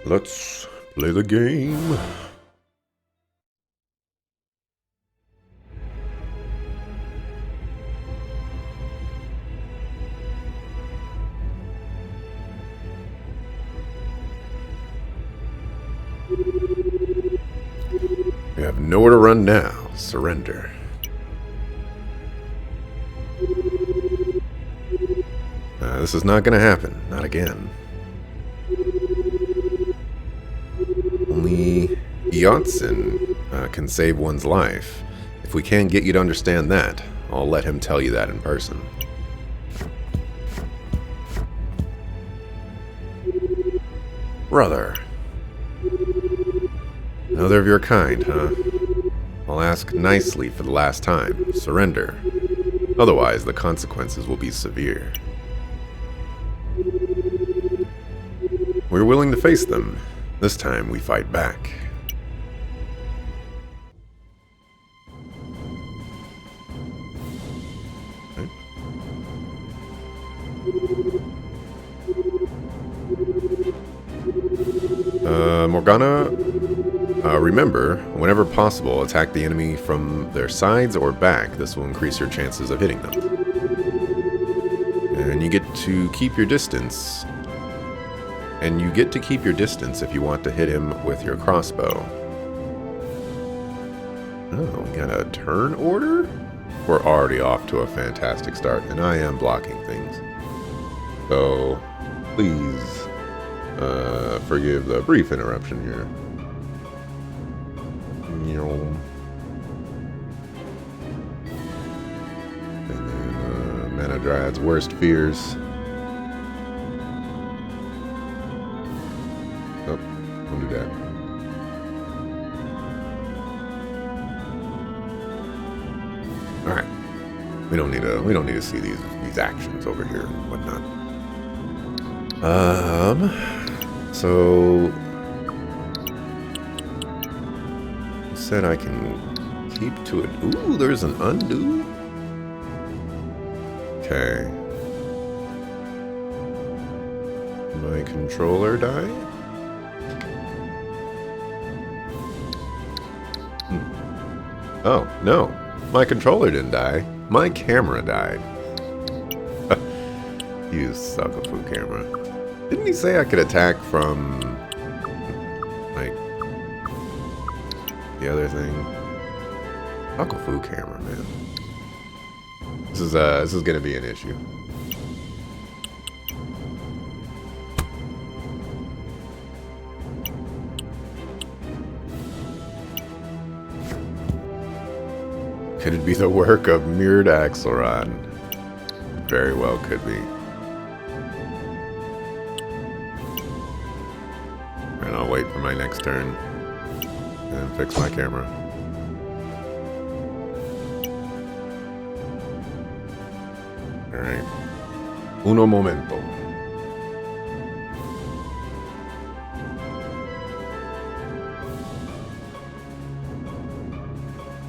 Let's play the game. We have nowhere to run now. Surrender. This is not going to happen. Not again. Only Yotson can save one's life. If we can't get you to understand that, I'll let him tell you that in person. Brother. Another of your kind, huh? I'll ask nicely for the last time. Surrender. Otherwise, the consequences will be severe. We're willing to face them. This time, we fight back. Morgana, remember, whenever possible, attack the enemy from their sides or back. This will increase your chances of hitting them. And you get to keep your distance. If you want to hit him with your crossbow. Oh, we got a turn order? We're already off to a fantastic start, and I am blocking things. So, please, forgive the brief interruption here. And then, Mana Dryad's worst fears. Oh, don't do that. All right, we don't need to see these actions over here and whatnot. So you said I can keep to it. Ooh, there's an undo. Okay. My controller died? Oh, no. My controller didn't die. My camera died. You suckafoo camera. Didn't he say I could attack from, like, the other thing? Suckafoo camera, man. This is gonna be an issue. Could it be the work of Mirrored Axelrod? Very well could be. And I'll wait for my next turn and fix my camera. Alright. Uno momento.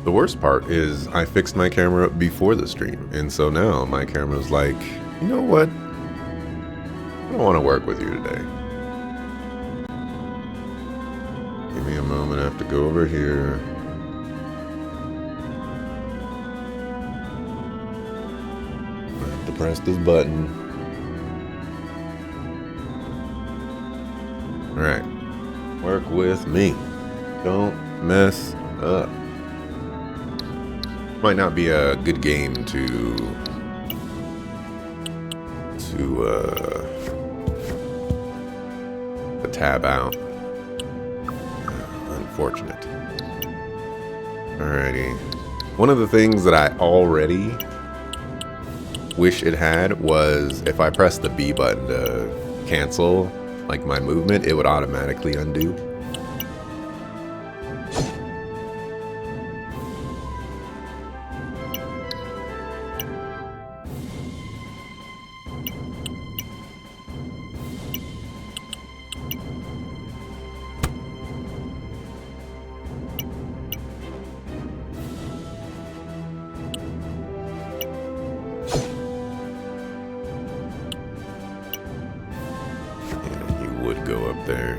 The worst part is I fixed my camera before the stream, and so now my camera's like, you know what? I don't want to work with you today. Give me a moment, I have to go over here. I have to press this button. Alright. Work with me. Don't mess up. Might not be a good game to tab out. Unfortunate. Alrighty. One of the things that I already wish it had was if I press the B button to cancel like my movement, it would automatically undo. Would go up there.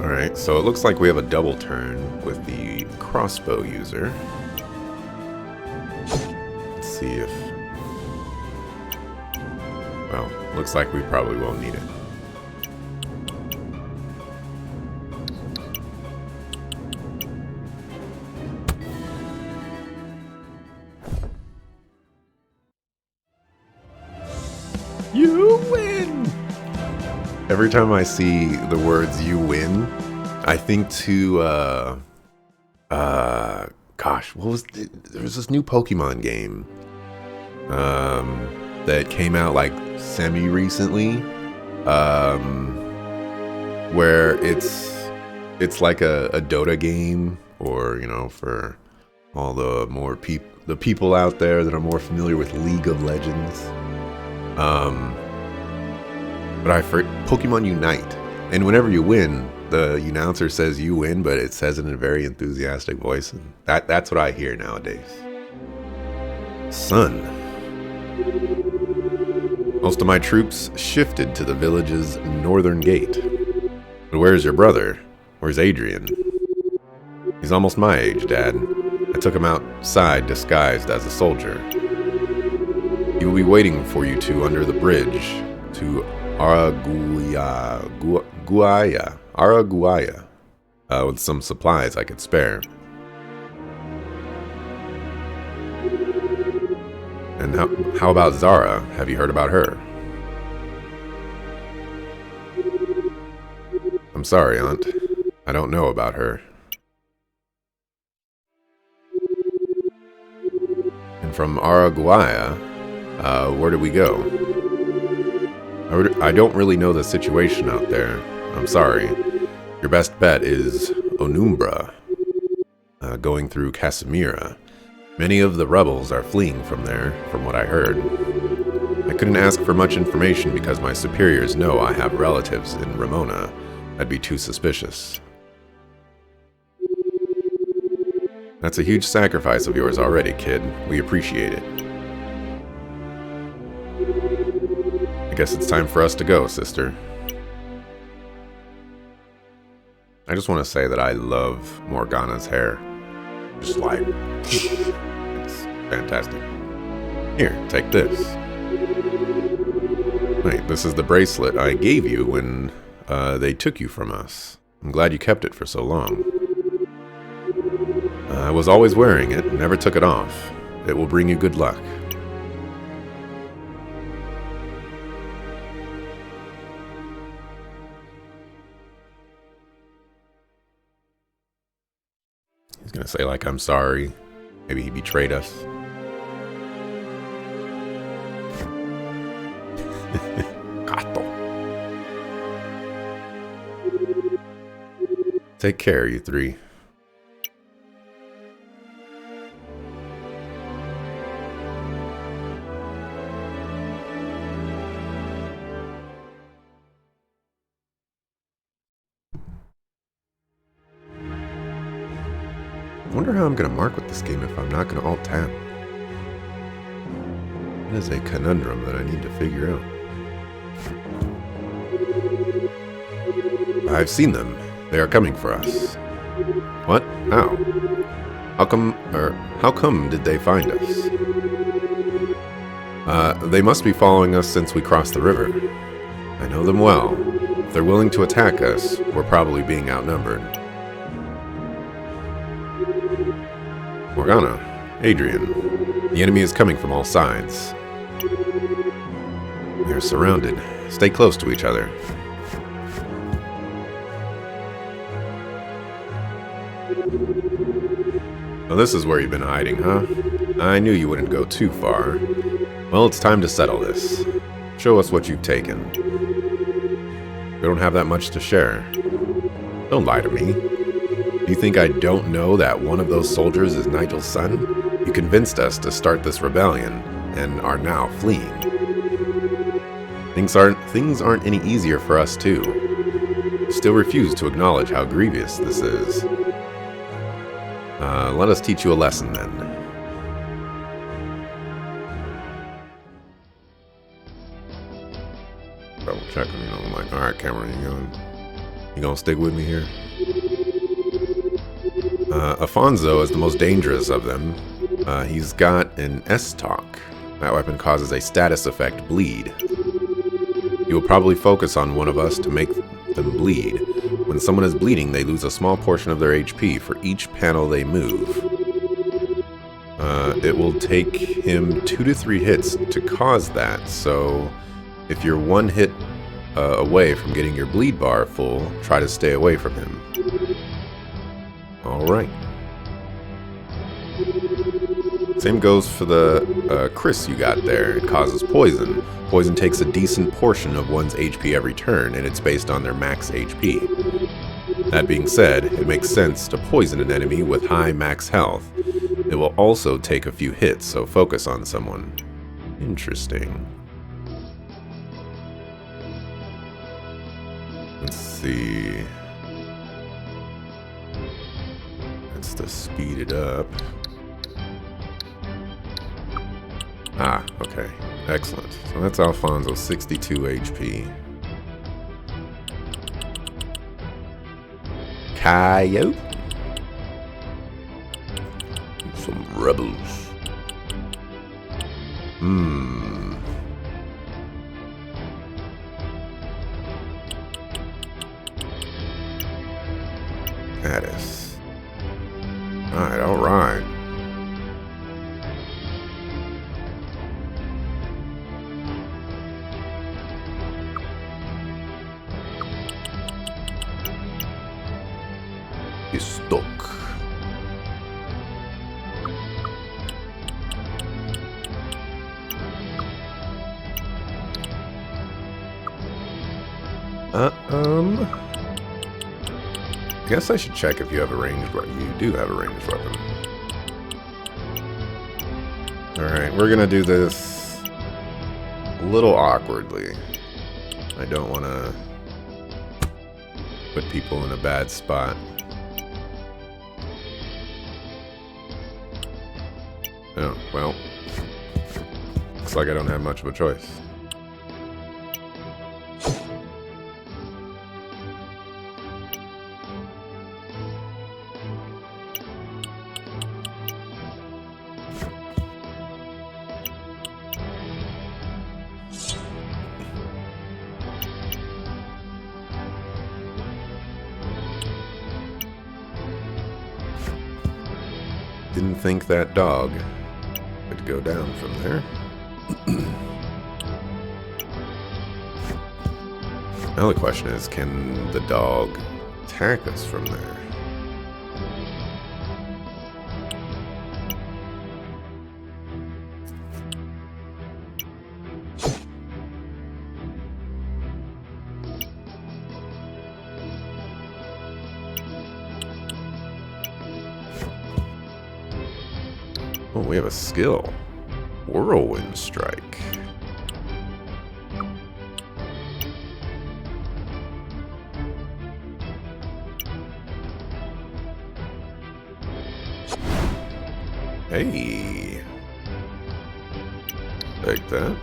Alright, so it looks like we have a double turn with the crossbow user. Let's see if... Well, looks like we probably won't need it. You win! Every time I see the words "you win," I think to, gosh, what was there was this new Pokemon game, that came out like semi-recently, where it's like a Dota game, or, you know, for all the more the people out there that are more familiar with League of Legends. But Pokemon Unite, and whenever you win, the announcer says you win, but it says it in a very enthusiastic voice, and that's what I hear nowadays. Son. Most of my troops shifted to the village's northern gate. But where's your brother? Where's Adrian? He's almost my age, Dad. I took him outside disguised as a soldier. He will be waiting for you two under the bridge to Araguaya, with some supplies I could spare. And how about Zara? Have you heard about her? I'm sorry, Aunt. I don't know about her. And from Araguaya, where do we go? I don't really know the situation out there. I'm sorry. Your best bet is Onumbra, going through Casimira. Many of the rebels are fleeing from there, from what I heard. I couldn't ask for much information because my superiors know I have relatives in Ramona. That'd be too suspicious. That's a huge sacrifice of yours already, kid. We appreciate it. I guess it's time for us to go, sister. I just want to say that I love Morgana's hair. Just like, it's fantastic. Here, take this. Wait, this is the bracelet I gave you when they took you from us. I'm glad you kept it for so long. I was always wearing it, never took it off. It will bring you good luck. He's gonna say, like, I'm sorry. Maybe he betrayed us. Gato. Take care, you three. I wonder how I'm going to mark with this game if I'm not going to alt-tab. That is a conundrum that I need to figure out. I've seen them. They are coming for us. What? How? How come did they find us? They must be following us since we crossed the river. I know them well. If they're willing to attack us, we're probably being outnumbered. Morgana, Adrian, the enemy is coming from all sides. We are surrounded. Stay close to each other. Well, this is where you've been hiding, huh? I knew you wouldn't go too far. Well, it's time to settle this. Show us what you've taken. We don't have that much to share. Don't lie to me. You think I don't know that one of those soldiers is Nigel's son? You convinced us to start this rebellion, and are now fleeing. Things aren't any easier for us, too. You still refuse to acknowledge how grievous this is. Let us teach you a lesson, then. Double checking, you know, I'm like, alright, Cameron, you going? You gonna stick with me here? Afonso is the most dangerous of them. He's got an S-Talk. That weapon causes a status effect bleed. You will probably focus on one of us to make them bleed. When someone is bleeding, they lose a small portion of their HP for each panel they move. It will take him 2 to 3 hits to cause that, so if you're 1 hit away from getting your bleed bar full, try to stay away from him. Alright. Same goes for the Chris you got there. It causes poison. Poison takes a decent portion of one's HP every turn, and it's based on their max HP. That being said, it makes sense to poison an enemy with high max health. It will also take a few hits, so focus on someone. Interesting. Let's see. That's to speed it up. Ah, okay. Excellent. So that's Alfonso, 62 HP. Coyote. Some rebels. Vanaris. Alright, alright. He's stuck. I guess I should check if you have a ranged weapon. You do have a ranged weapon. Alright, we're gonna do this a little awkwardly. I don't want to put people in a bad spot. Oh, well. Looks like I don't have much of a choice. Didn't think that dog would go down from there. Now the question is, can the dog attack us from there? Oh, we have a skill. Whirlwind Strike. Hey. Take that.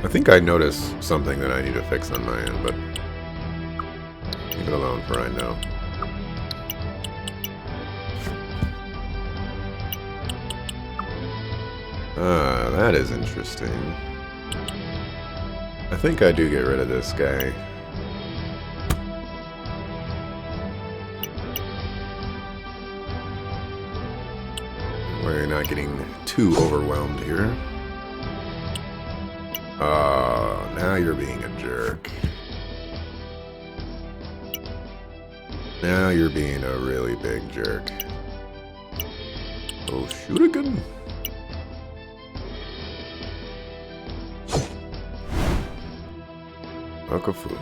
I think I noticed something that I need to fix on my end, but leave it alone for right now. Ah, that is interesting. I think I do get rid of this guy. We're not getting too overwhelmed here. Oh, now you're being a jerk. Now you're being a really big jerk. Oh, shoot again. Okafu.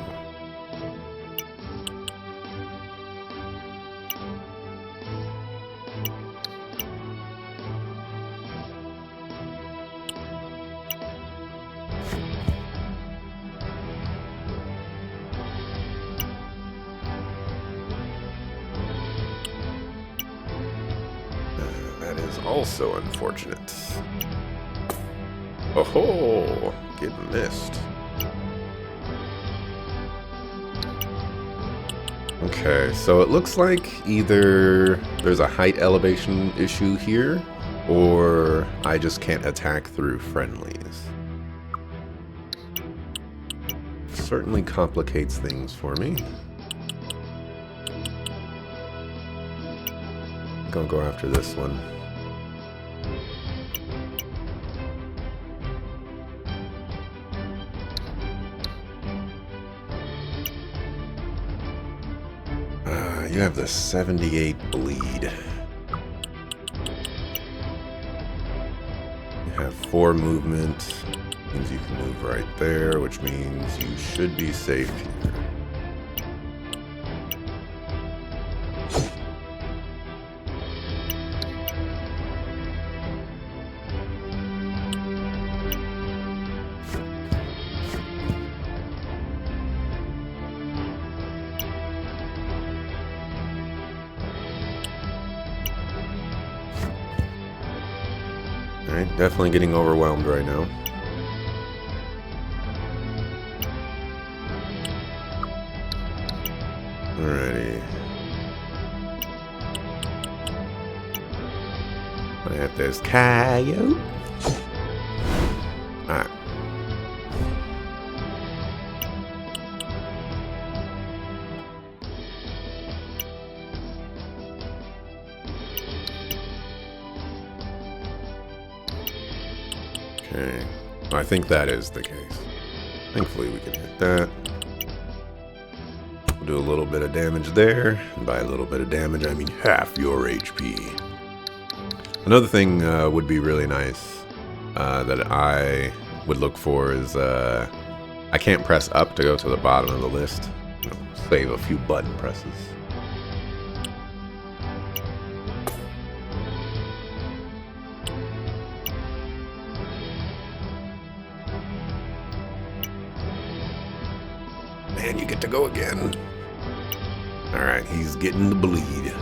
also unfortunate. Oh, get missed. Okay, so it looks like either there's a height elevation issue here, or I just can't attack through friendlies. Certainly complicates things for me. I'm gonna go after this one. You have the 78 bleed. You have 4 movement. Means you can move right there, which means you should be safe here. Alright, definitely getting overwhelmed right now. Alrighty. I have this coyote. Alright. Okay. I think that is the case. Thankfully we can hit that. We'll do a little bit of damage there. And by a little bit of damage, I mean half your HP. Another thing would be really nice that I would look for is I can't press up to go to the bottom of the list. You know, save a few button presses. And you get to go again. Alright, he's getting the bleed.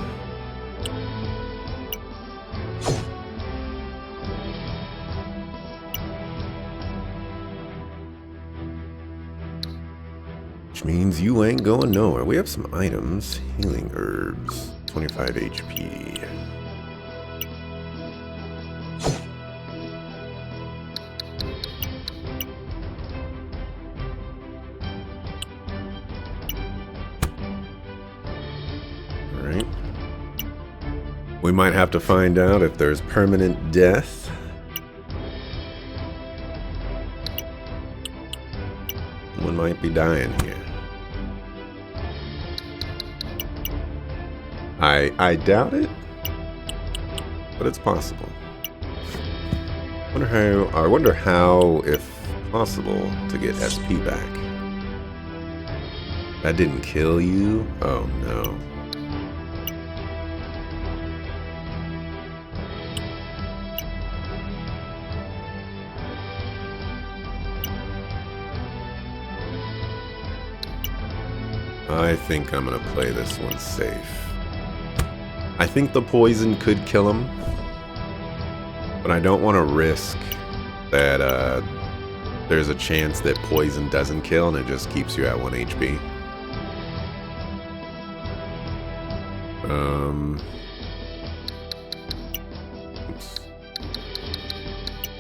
Which means you ain't going nowhere. We have some items. Healing herbs. 25 HP. Alright. We might have to find out if there's permanent death. One might be dying here. I doubt it, but it's possible. I wonder how, if possible, to get SP back. That didn't kill you? Oh no. I think I'm gonna play this one safe. I think the poison could kill him, but I don't want to risk that there's a chance that poison doesn't kill and it just keeps you at 1 HP. Oops.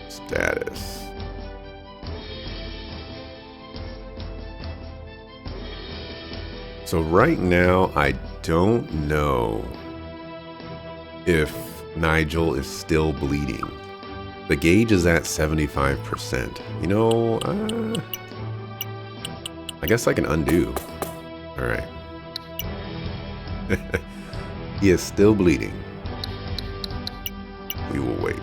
Status. So right now, I don't know if Nigel is still bleeding. The gauge is at 75%. You know, I guess I can undo. Alright. He is still bleeding. We will wait.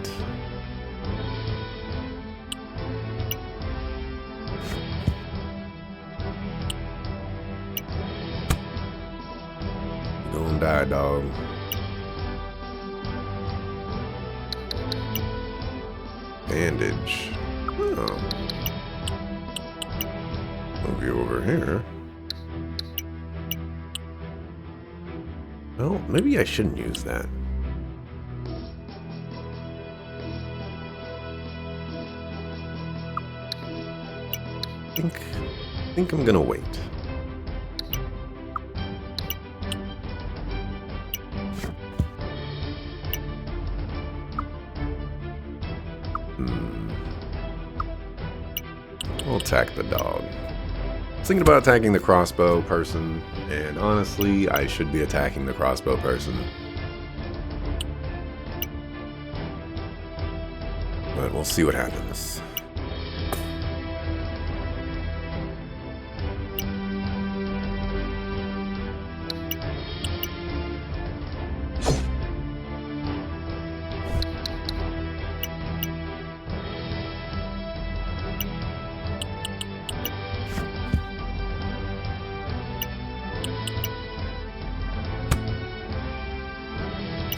You're gonna die, dog. Bandage. Oh. Move you over here. Well, maybe I shouldn't use that. think I'm gonna wait. We'll attack the dog. I was thinking about attacking the crossbow person, and honestly, I should be attacking the crossbow person. But we'll see what happens.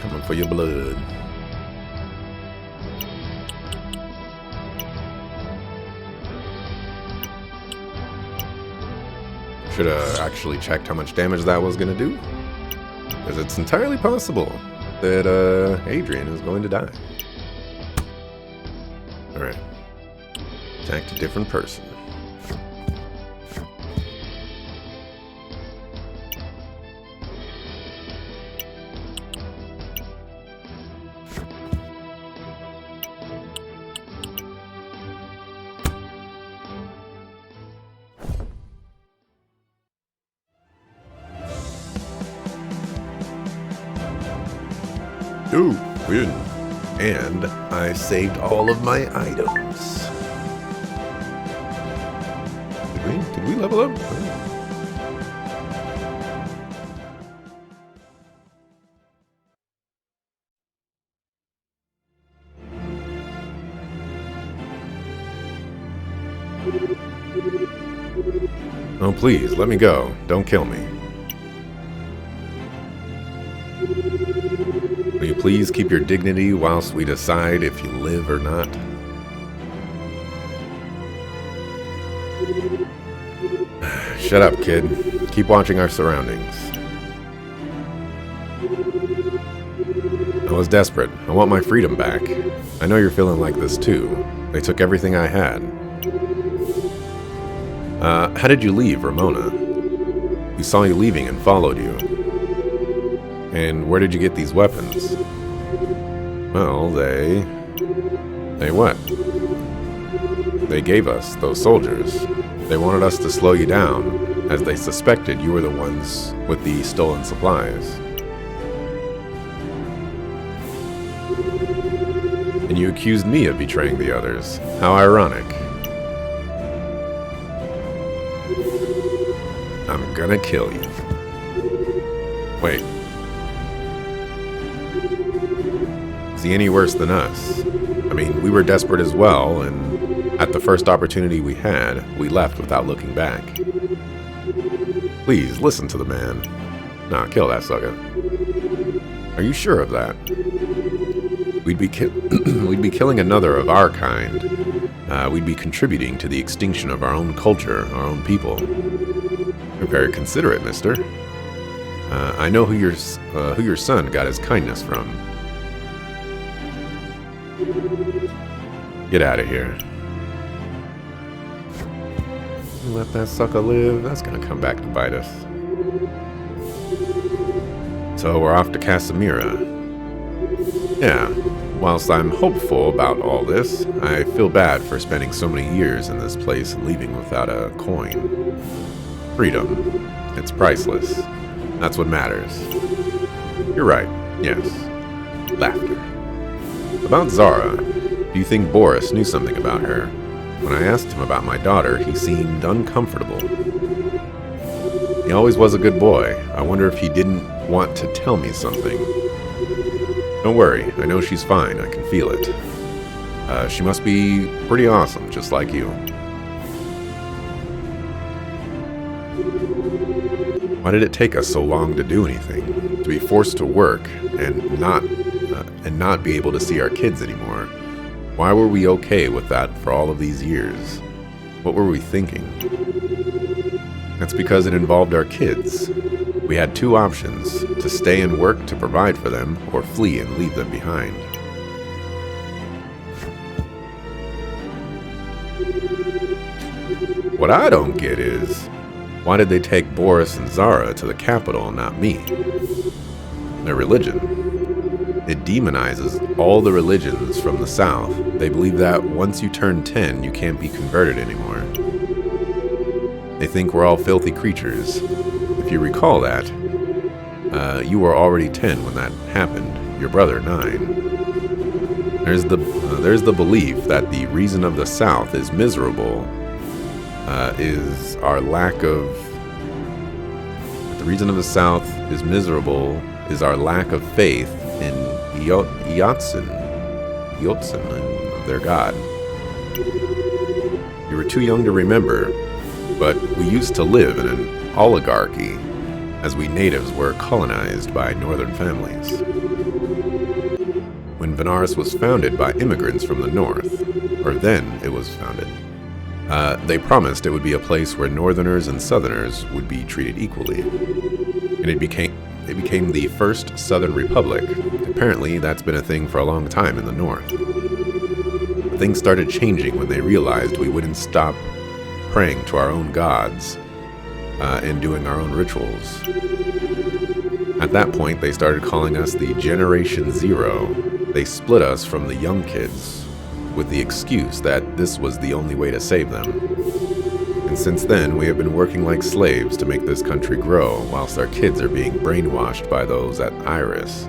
Coming for your blood. Should have actually checked how much damage that was going to do. Because it's entirely possible that Adrian is going to die. Alright. Attacked a different person. Ooh, win. And I saved all of my items. Did we level up? Oh, please, let me go. Don't kill me. Will you please keep your dignity whilst we decide if you live or not? Shut up, kid. Keep watching our surroundings. I was desperate. I want my freedom back. I know you're feeling like this too. They took everything I had. How did you leave, Ramona? We saw you leaving and followed you. And where did you get these weapons? Well, they what? They gave us, those soldiers. They wanted us to slow you down, as they suspected you were the ones with the stolen supplies. And you accused me of betraying the others. How ironic. I'm gonna kill you. Wait. Is he any worse than us? I mean, we were desperate as well, and at the first opportunity we had, we left without looking back. Please, listen to the man. Nah, kill that sucker. Are you sure of that? We'd be killing another of our kind. We'd be contributing to the extinction of our own culture, our own people. You're very considerate, mister. I know who your son got his kindness from. Get out of here. Let that sucker live. That's gonna come back to bite us. So we're off to Casimira. Yeah. Whilst I'm hopeful about all this, I feel bad for spending so many years in this place and leaving without a coin. Freedom. It's priceless. That's what matters. You're right. Yes. Laughter. About Zara, do you think Boris knew something about her? When I asked him about my daughter, he seemed uncomfortable. He always was a good boy. I wonder if he didn't want to tell me something. Don't worry, I know she's fine. I can feel it. She must be pretty awesome, just like you. Why did it take us so long to do anything? To be forced to work and not be able to see our kids anymore? Why were we okay with that for all of these years? What were we thinking? That's because it involved our kids. We had two options, to stay and work to provide for them, or flee and leave them behind. What I don't get is, why did they take Boris and Zara to the capital and not me? Their religion. It demonizes all the religions from the south. They believe that once you turn 10, you can't be converted anymore. They think we're all filthy creatures. If you recall that, you were already 10 when that happened, your brother 9. There's the belief that the reason of the South is miserable is our lack of... The reason of the South is miserable is our lack of faith in Yotsun, and their god. You were too young to remember, but we used to live in an oligarchy, as we natives were colonized by northern families. When Vanaris was founded by immigrants from the north, or then it was founded, they promised it would be a place where northerners and southerners would be treated equally. And it became the first Southern Republic. Apparently, that's been a thing for a long time in the north. But things started changing when they realized we wouldn't stop praying to our own gods and doing our own rituals. At that point, they started calling us the Generation Zero. They split us from the young kids with the excuse that this was the only way to save them. And since then, we have been working like slaves to make this country grow, whilst our kids are being brainwashed by those at Iris,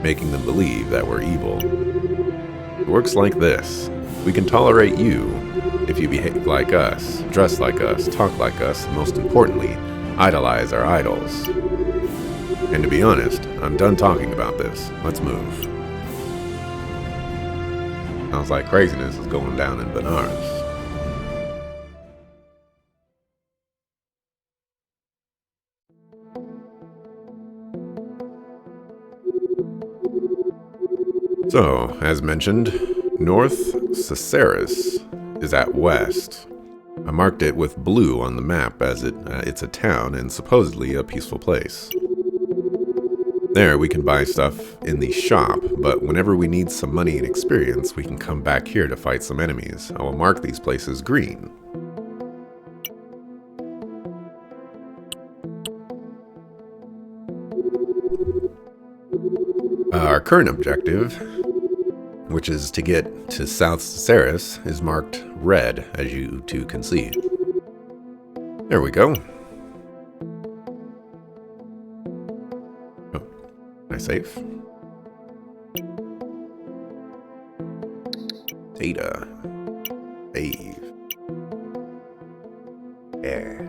making them believe that we're evil. It works like this. We can tolerate you if you behave like us, dress like us, talk like us, and most importantly, idolize our idols. And to be honest, I'm done talking about this. Let's move. Sounds like craziness is going down in Vanaris. So, as mentioned, North Caceres is at west. I marked it with blue on the map as it's a town and supposedly a peaceful place. There we can buy stuff in the shop, but whenever we need some money and experience, we can come back here to fight some enemies. I will mark these places green. Our current objective, which is to get to South Caceres, is marked red, as you two can see. There we go. Oh, can I save? Data. Save. Yeah.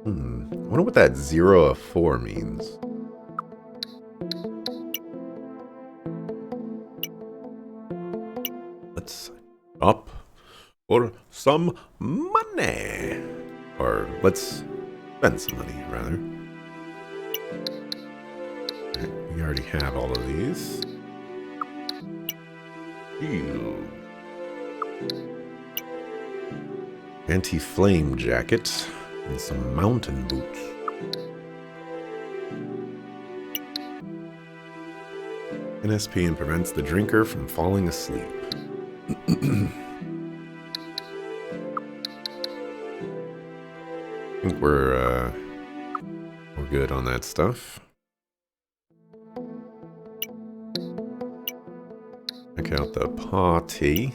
I wonder what that 0 of 4 means. Let's up for some money. Or let's spend some money, rather. We already have all of these. Ew. Anti-flame jacket and some mountain boots. NSP and prevents the drinker from falling asleep. I think we're good on that stuff. Check out the party.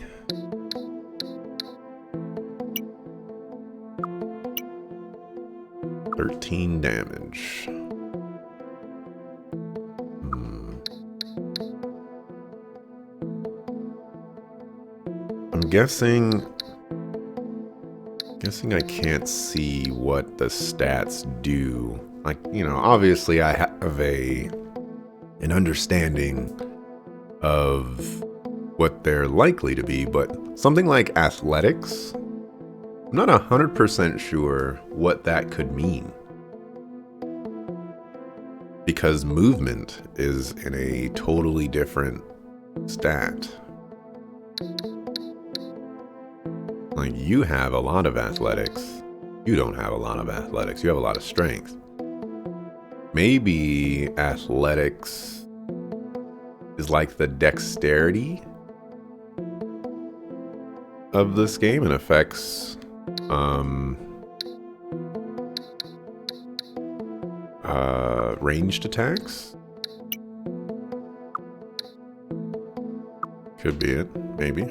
$13 damage. I'm guessing I can't see what the stats do. Like, you know, obviously I have an understanding of what they're likely to be, but something like athletics, I'm not 100% sure what that could mean. Because movement is in a totally different stat. Like, you have a lot of athletics. You don't have a lot of athletics. You have a lot of strength. Maybe athletics is like the dexterity of this game and affects ranged attacks. Could be it, maybe.